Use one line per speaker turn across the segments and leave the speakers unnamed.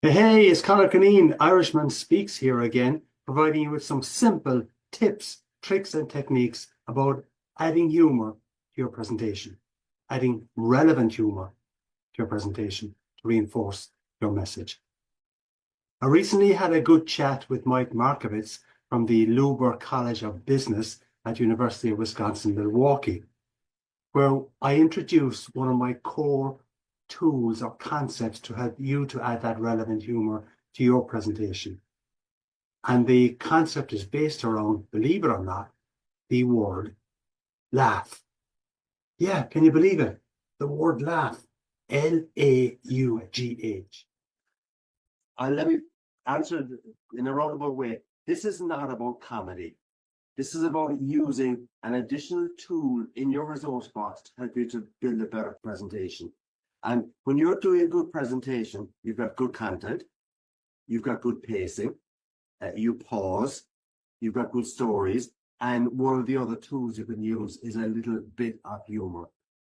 Hey, it's Conor Cunneen, Irishman Speaks here again, providing you with some simple tips, tricks, and techniques about adding humor to your presentation, adding relevant humor to your presentation to reinforce your message. I recently had a good chat with Mike Markovitz from the Luber College of Business at University of Wisconsin-Milwaukee, where I introduced one of my core tools or concepts to help you to add that relevant humor to your presentation. And the concept is based around, believe it or not, the word laugh. Yeah, can you believe it? The word laugh. L-A-U-G-H. Let me answer it in a roundabout way. This is not about comedy. This is about using an additional tool in your resource box to help you to build a better presentation. And when you're doing a good presentation, you've got good content, you've got good pacing, you pause, you've got good stories, and one of the other tools you can use is a little bit of humor.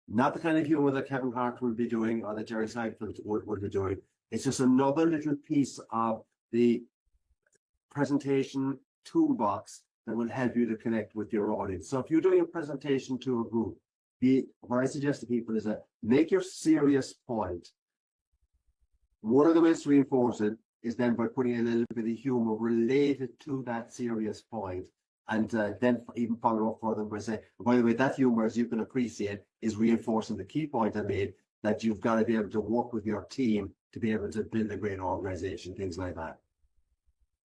Not the kind of humor that Kevin Hart will be doing or that Jerry Seinfeld would be doing. It's just another little piece of the presentation toolbox that will help you to connect with your audience. So if you're doing a presentation to a group, what I suggest to people is that make your serious point. One of the ways to reinforce it is then by putting a little bit of humor related to that serious point, and then even follow up for them by saying, by the way, that humor, as you can appreciate, is reinforcing the key point I made, that you've got to be able to work with your team to be able to build a great organization, things like that.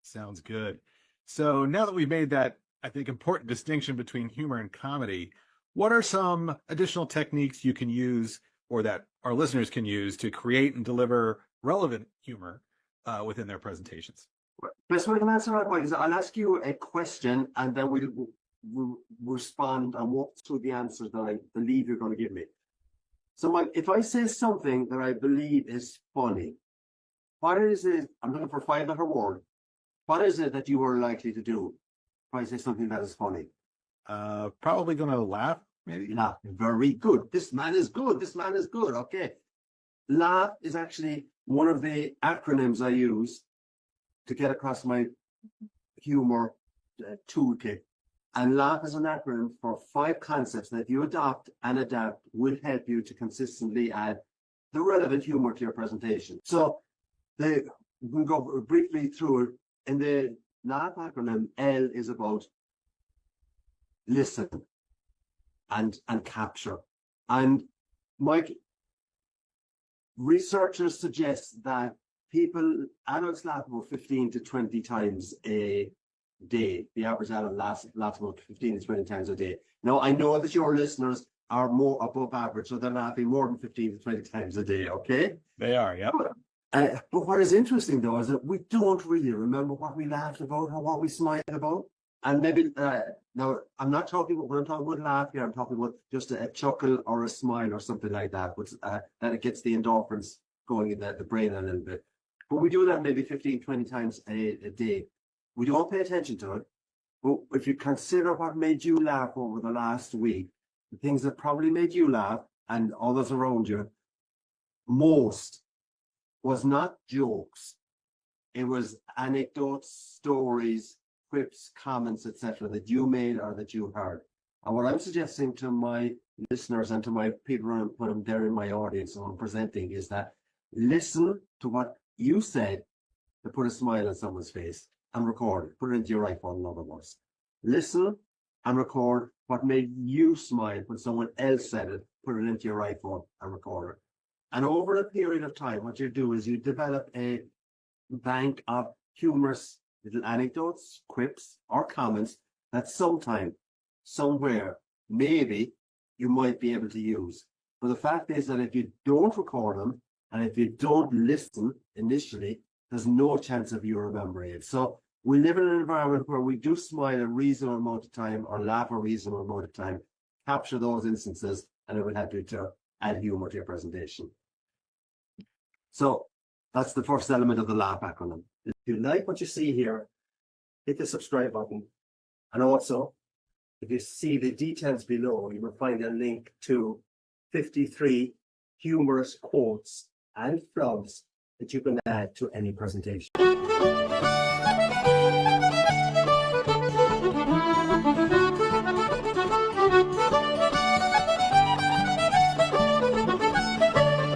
Sounds good. So now that we've made that, I think, important distinction between humor and comedy, what are some additional techniques you can use or that our listeners can use to create and deliver relevant humor within their presentations?
Best way I can answer that point is I'll ask you a question and then we'll respond and walk through the answers that I believe you're going to give me. So Mike, if I say something that I believe is funny, what is it? I'm looking for 5-letter word. What is it that you are likely to do if I say something that is funny?
Probably going to laugh, maybe.
Laugh. Very good. This man is good. This man is good. Okay. Laugh is actually one of the acronyms I use to get across my humor toolkit. And laugh is an acronym for 5 concepts that if you adopt and adapt will help you to consistently add the relevant humor to your presentation. So we can go briefly through it. In the laugh acronym, L is about listen and capture. And Mike, researchers suggest that adults laugh about 15 to 20 times a day. The average adult laughs about 15 to 20 times a day. Now, I know that your listeners are more above average, so they're laughing more than 15 to 20 times a day, okay?
They are, yep.
But what is interesting, though, is that we don't really remember what we laughed about or what we smiled about. And maybe, now, I'm not talking about, when I'm talking about laugh here, I'm talking about just a chuckle or a smile or something like that, which that it gets the endorphins going in the brain a little bit. But we do that maybe 15, 20 times a day. We don't pay attention to it. But if you consider what made you laugh over the last week, the things that probably made you laugh and others around you, most was not jokes. It was anecdotes, stories, quips, comments, etc. that you made or that you heard. And what I'm suggesting to my listeners and to my people who put them there in my audience when I'm presenting is that listen to what you said to put a smile on someone's face and record it. Put it into your iPhone, in other words. Listen and record what made you smile when someone else said it. Put it into your iPhone and record it. And over a period of time, what you do is you develop a bank of humorous little anecdotes, quips, or comments that sometime, somewhere, maybe you might be able to use. But the fact is that if you don't record them and if you don't listen initially, there's no chance of you remembering it. So we live in an environment where we do smile a reasonable amount of time or laugh a reasonable amount of time, capture those instances, and it will help you to add humor to your presentation. So that's the first element of the laugh acronym. If you like what you see here, hit the subscribe button. And also, if you see the details below, you will find a link to 53 humorous quotes and flubs that you can add to any presentation.